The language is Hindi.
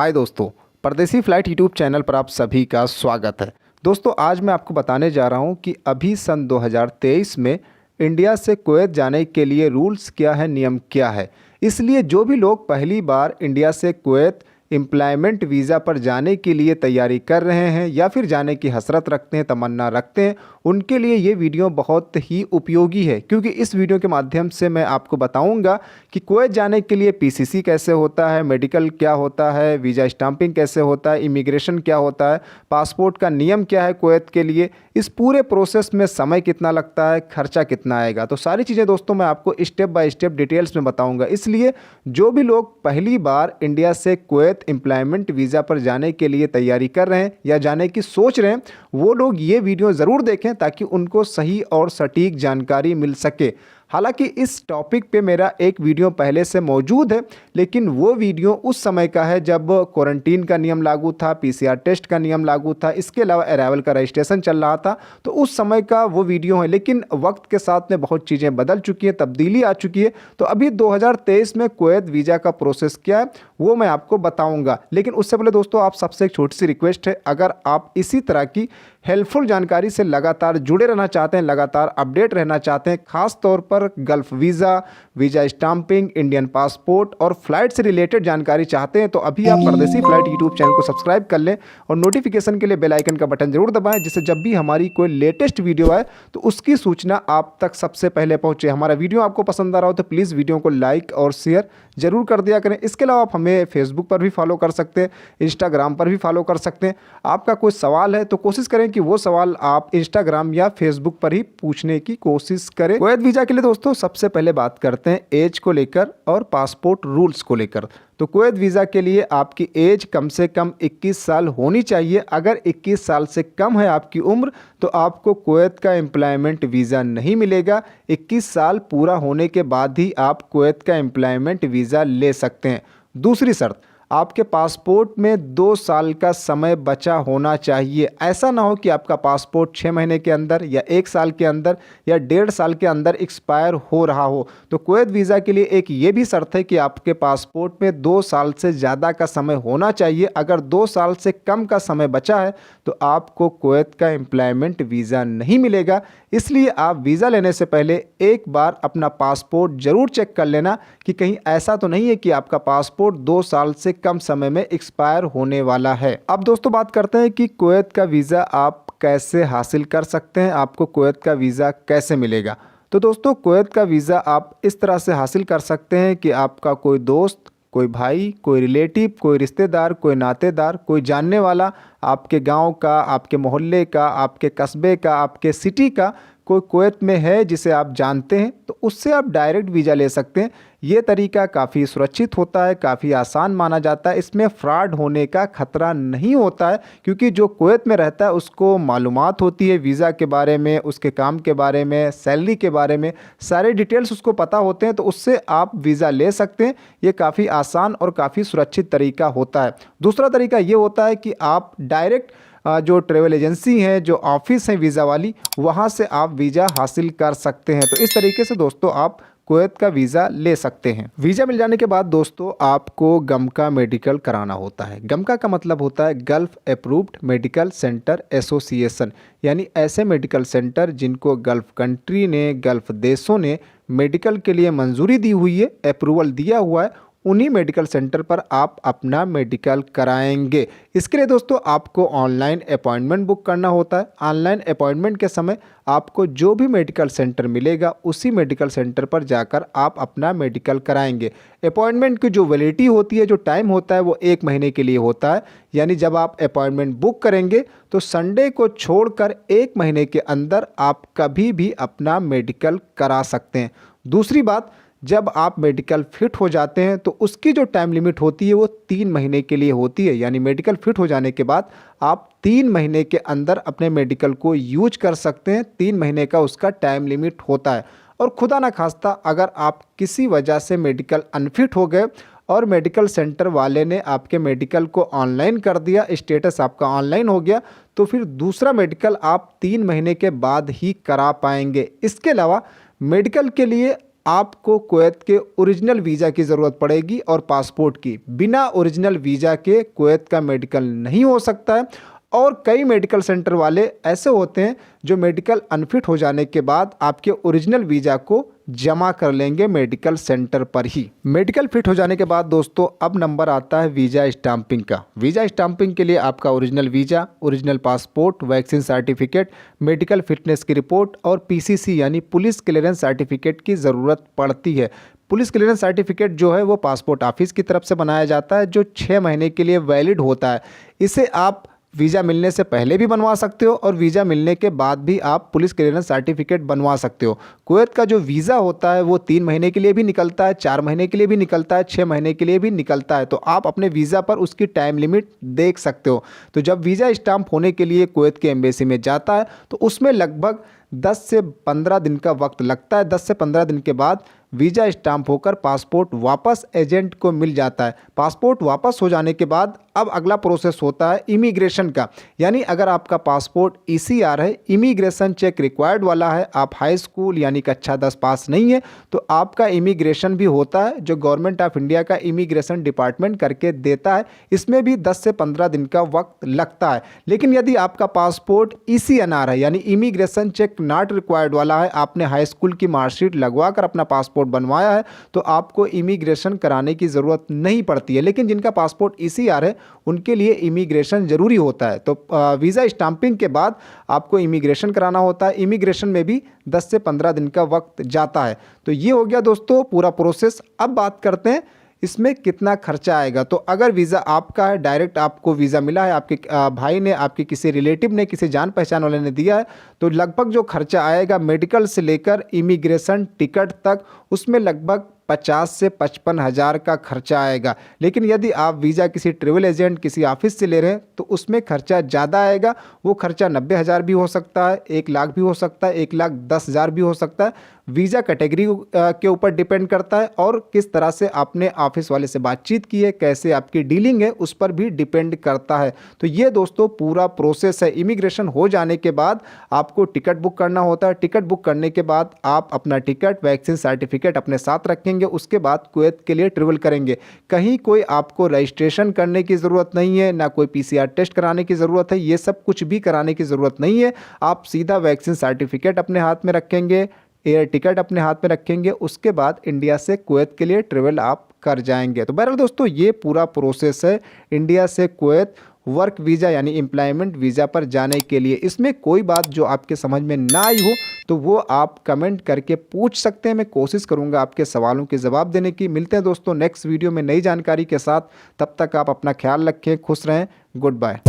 हाय दोस्तों, परदेसी फ्लाइट यूट्यूब चैनल पर आप सभी का स्वागत है। दोस्तों आज मैं आपको बताने जा रहा हूं कि अभी सन 2023 में इंडिया से कुवैत जाने के लिए रूल्स क्या है, नियम क्या है। इसलिए जो भी लोग पहली बार इंडिया से कुवैत एम्प्लॉयमेंट वीज़ा पर जाने के लिए तैयारी कर रहे हैं या फिर जाने की हसरत रखते हैं, तमन्ना रखते हैं, उनके लिए ये वीडियो बहुत ही उपयोगी है। क्योंकि इस वीडियो के माध्यम से मैं आपको बताऊंगा कि कुवैत जाने के लिए पीसीसी कैसे होता है, मेडिकल क्या होता है, वीज़ा स्टाम्पिंग कैसे होता है, इमिग्रेशन क्या होता है, पासपोर्ट का नियम क्या है कुवैत के लिए, इस पूरे प्रोसेस में समय कितना लगता है, खर्चा कितना आएगा। तो सारी चीज़ें दोस्तों मैं आपको स्टेप बाय स्टेप डिटेल्स में बताऊँगा। इसलिए जो भी लोग पहली बार इंडिया से कुवैत एम्प्लॉयमेंट वीज़ा पर जाने के लिए तैयारी कर रहे हैं या जाने की सोच रहे हैं, वो लोग ये वीडियो ज़रूर देखें ताकि उनको सही और सटीक जानकारी मिल सके। हालांकि इस टॉपिक पे मेरा एक वीडियो पहले से मौजूद है, लेकिन वो वीडियो उस समय का है जब क्वारंटीन का नियम लागू था, पीसीआर टेस्ट का नियम लागू था, इसके अलावा अराइवल का रजिस्ट्रेशन चल रहा था। तो उस समय का वो वीडियो है, लेकिन वक्त के साथ में बहुत चीज़ें बदल चुकी हैं, तब्दीली आ चुकी है। तो अभी 2023 में कुवैत वीज़ा का प्रोसेस क्या है वो मैं आपको बताऊँगा। लेकिन उससे पहले दोस्तों आप सबसे एक छोटी सी रिक्वेस्ट है, अगर आप इसी तरह की हेल्पफुल जानकारी से लगातार जुड़े रहना चाहते हैं, लगातार अपडेट रहना चाहते हैं, खास तौर पर gulf visa, visa stamping, Indian passport और फ्लाइट से रिलेटेड जानकारी चाहते हैं, तो अभी आप परदेसी फ्लाइट यूट्यूब चैनल को सब्सक्राइब कर लें और नोटिफिकेशन के लिए बेल आइकन का बटन जरूर दबाएं, जिससे जब भी हमारी कोई लेटेस्ट वीडियो आए तो उसकी सूचना आप तक सबसे पहले पहुंचे। हमारा वीडियो आपको पसंद आ रहा हो तो प्लीज़ वीडियो को लाइक और शेयर जरूर कर दिया करें। इसके अलावा आप हमें फेसबुक पर भी फॉलो कर सकते हैं, इंस्टाग्राम पर भी फॉलो कर सकते हैं। आपका कोई सवाल है तो कोशिश करें कि वो सवाल आप इंस्टाग्राम या फेसबुक पर ही पूछने की कोशिश करें। कुवैत वीज़ा के लिए दोस्तों सबसे पहले बात करते हैं एज को लेकर और पासपोर्ट रूल्स को लेकर। तो कुवैत वीज़ा के लिए आपकी एज कम से कम 21 साल होनी चाहिए। अगर 21 साल से कम है आपकी उम्र तो आपको कुवैत का एम्प्लॉयमेंट वीज़ा नहीं मिलेगा। 21 साल पूरा होने के बाद ही आप कुवैत का एम्प्लॉयमेंट वीज़ा ले सकते हैं। दूसरी शर्त, आपके पासपोर्ट में 2 साल का समय बचा होना चाहिए। ऐसा ना हो कि आपका पासपोर्ट 6 महीने के अंदर या 1 साल के अंदर या 1.5 साल के अंदर एक्सपायर हो रहा हो। तो कुवैत वीज़ा के लिए एक ये भी शर्त है कि आपके पासपोर्ट में 2 साल से ज़्यादा का समय होना चाहिए। अगर 2 साल से कम का समय बचा है तो आपको कुवैत का एम्प्लॉयमेंट वीज़ा नहीं मिलेगा। इसलिए आप वीज़ा लेने से पहले एक बार अपना पासपोर्ट ज़रूर चेक कर लेना कि कहीं ऐसा तो नहीं है कि आपका पासपोर्ट 2 साल से कम समय में एक्सपायर होने वाला है। अब दोस्तों बात करते हैं कि कुवैत का वीज़ा आप कैसे हासिल कर सकते हैं, आपको कुवैत का वीज़ा कैसे मिलेगा। तो दोस्तों कुवैत का वीज़ा आप इस तरह से हासिल कर सकते हैं कि आपका कोई दोस्त, कोई भाई, कोई रिलेटिव, कोई रिश्तेदार, कोई नातेदार, कोई जानने वाला, आपके गांव का, आपके मोहल्ले का, आपके कस्बे का, आपके सिटी का कोई कुवैत में है जिसे आप जानते हैं, तो उससे आप डायरेक्ट वीज़ा ले सकते हैं। ये तरीका काफ़ी सुरक्षित होता है, काफ़ी आसान माना जाता है। इसमें फ्रॉड होने का खतरा नहीं होता है, क्योंकि जो कुवैत में रहता है उसको मालूमात होती है वीज़ा के बारे में, उसके काम के बारे में, सैलरी के बारे में, सारे डिटेल्स उसको पता होते हैं। तो उससे आप वीज़ा ले सकते हैं। ये काफ़ी आसान और काफ़ी सुरक्षित तरीका होता है। दूसरा तरीका ये होता है कि आप डायरेक्ट जो ट्रैवल एजेंसी है, जो ऑफिस है वीज़ा वाली, वहाँ से आप वीज़ा हासिल कर सकते हैं। तो इस तरीके से दोस्तों आप कुवैत का वीज़ा ले सकते हैं। वीज़ा मिल जाने के बाद दोस्तों आपको गमका मेडिकल कराना होता है। गमका का मतलब होता है gulf approved medical centre association, यानी ऐसे मेडिकल सेंटर जिनको गल्फ कंट्री ने, गल्फ देशों ने मेडिकल के लिए मंजूरी दी हुई है, अप्रूवल दिया हुआ है, उन्हीं मेडिकल सेंटर पर आप अपना मेडिकल कराएंगे। इसके लिए दोस्तों आपको ऑनलाइन अपॉइंटमेंट बुक करना होता है। ऑनलाइन अपॉइंटमेंट के समय आपको जो भी मेडिकल सेंटर मिलेगा उसी मेडिकल सेंटर पर जाकर आप अपना मेडिकल कराएंगे। अपॉइंटमेंट की जो वैलिडिटी होती है, जो टाइम होता है, वो 1 महीने के लिए होता है। यानी जब आप अपॉइंटमेंट बुक करेंगे तो संडे को छोड़कर 1 महीने के अंदर आप कभी भी अपना मेडिकल करा सकते हैं। दूसरी बात, जब आप मेडिकल फिट हो जाते हैं तो उसकी जो टाइम लिमिट होती है वो 3 महीने के लिए होती है। यानी मेडिकल फिट हो जाने के बाद आप 3 महीने के अंदर अपने मेडिकल को यूज कर सकते हैं। 3 महीने का उसका टाइम लिमिट होता है। और खुदा ना खास्ता अगर आप किसी वजह से मेडिकल अनफिट हो गए और मेडिकल सेंटर वाले ने आपके मेडिकल को ऑनलाइन कर दिया, स्टेटस आपका ऑनलाइन हो गया, तो फिर दूसरा मेडिकल आप 3 महीने के बाद ही करा पाएंगे। इसके अलावा मेडिकल के लिए आपको कुवैत के ओरिजिनल वीज़ा की ज़रूरत पड़ेगी और पासपोर्ट की। बिना ओरिजिनल वीज़ा के कुवैत का मेडिकल नहीं हो सकता है। और कई मेडिकल सेंटर वाले ऐसे होते हैं जो मेडिकल अनफिट हो जाने के बाद आपके ओरिजिनल वीज़ा को जमा कर लेंगे मेडिकल सेंटर पर ही। मेडिकल फिट हो जाने के बाद दोस्तों अब नंबर आता है वीज़ा स्टाम्पिंग का। वीज़ा स्टाम्पिंग के लिए आपका original visa, original passport, vaccine certificate, medical fitness की रिपोर्ट और पीसीसी यानी पुलिस क्लियरेंस सर्टिफिकेट की ज़रूरत पड़ती है। पुलिस क्लियरेंस सर्टिफिकेट जो है वो पासपोर्ट ऑफिस की तरफ से बनाया जाता है, जो 6 महीने के लिए वैलिड होता है। इसे आप वीज़ा मिलने से पहले भी बनवा सकते हो और वीज़ा मिलने के बाद भी आप पुलिस क्लियरेंस सर्टिफिकेट बनवा सकते हो। कुवैत का जो वीज़ा होता है वो 3 महीने के लिए भी निकलता है, 4 महीने के लिए भी निकलता है, 6 महीने के लिए भी निकलता है। तो आप अपने वीज़ा पर उसकी टाइम लिमिट देख सकते हो। तो जब वीज़ा स्टाम्प होने के लिए कुवैत के एम्बेसी में जाता है तो उसमें लगभग 10 से 15 दिन का वक्त लगता है। 10 से 15 दिन के बाद वीज़ा स्टाम्प होकर पासपोर्ट वापस एजेंट को मिल जाता है। पासपोर्ट वापस हो जाने के बाद अब अगला प्रोसेस होता है इमिग्रेशन का। यानी अगर आपका पासपोर्ट ईसीआर है, इमिग्रेशन चेक रिक्वायर्ड वाला है, आप हाई स्कूल यानी कक्षा 10 पास नहीं है, तो आपका इमिग्रेशन भी होता है जो गवर्नमेंट ऑफ इंडिया का इमिग्रेशन डिपार्टमेंट करके देता है। इसमें भी 10 से 15 दिन का वक्त लगता है। लेकिन यदि आपका पासपोर्ट ईसीएनआर है यानी इमिग्रेशन चेक नॉट रिक्वायर्ड वाला है, आपने हाई स्कूल की मार्कशीट लगवा कर अपना पासपोर्ट बनवाया है, तो आपको इमिग्रेशन कराने की ज़रूरत नहीं पड़ती है। लेकिन जिनका पासपोर्ट ईसीआर है उनके लिए इमिग्रेशन ज़रूरी होता है। तो वीज़ा स्टाम्पिंग के बाद आपको इमिग्रेशन कराना होता है। इमिग्रेशन में भी 10 से 15 दिन का वक्त जाता है। तो ये हो गया दोस्तों पूरा प्रोसेस। अब बात करते हैं इसमें कितना खर्चा आएगा। तो अगर वीज़ा आपका है, डायरेक्ट आपको वीज़ा मिला है, आपके भाई ने, आपके किसी रिलेटिव ने, किसी जान पहचान वाले ने दिया है, तो लगभग जो खर्चा आएगा मेडिकल से लेकर इमिग्रेशन टिकट तक, उसमें लगभग 50 से 55 हज़ार का खर्चा आएगा। लेकिन यदि आप वीज़ा किसी ट्रेवल एजेंट, किसी ऑफिस से ले रहे हैं तो उसमें खर्चा ज़्यादा आएगा। वो खर्चा 90 हज़ार भी हो सकता है, 1 लाख भी हो सकता है, 1,10,000 भी हो सकता है। वीज़ा कैटेगरी के ऊपर डिपेंड करता है और किस तरह से आपने ऑफिस वाले से बातचीत की है, कैसे आपकी डीलिंग है, उस पर भी डिपेंड करता है। तो ये दोस्तों पूरा प्रोसेस है। इमिग्रेशन हो जाने के बाद आपको टिकट बुक करना होता है। टिकट बुक करने के बाद आप अपना टिकट, वैक्सीन सर्टिफिकेट अपने साथ रखेंगे। उसके बाद कुवैत के लिए ट्रेवल करेंगे। कहीं कोई आपको रजिस्ट्रेशन करने की ज़रूरत नहीं है, ना कोई पीसीआर टेस्ट कराने की ज़रूरत है, ये सब कुछ भी कराने की ज़रूरत नहीं है। आप सीधा वैक्सीन सर्टिफिकेट अपने हाथ में रखेंगे, एयर टिकट अपने हाथ में रखेंगे, उसके बाद इंडिया से कुवैत के लिए ट्रेवल आप कर जाएंगे। तो बहरहाल दोस्तों ये पूरा प्रोसेस है इंडिया से कुवैत वर्क वीज़ा यानी एम्प्लॉयमेंट वीज़ा पर जाने के लिए। इसमें कोई बात जो आपके समझ में ना आई हो तो वो आप कमेंट करके पूछ सकते हैं। मैं कोशिश करूंगा आपके सवालों के जवाब देने की। मिलते हैं दोस्तों नेक्स्ट वीडियो में नई जानकारी के साथ। तब तक आप अपना ख्याल रखें, खुश रहें, गुड बाय।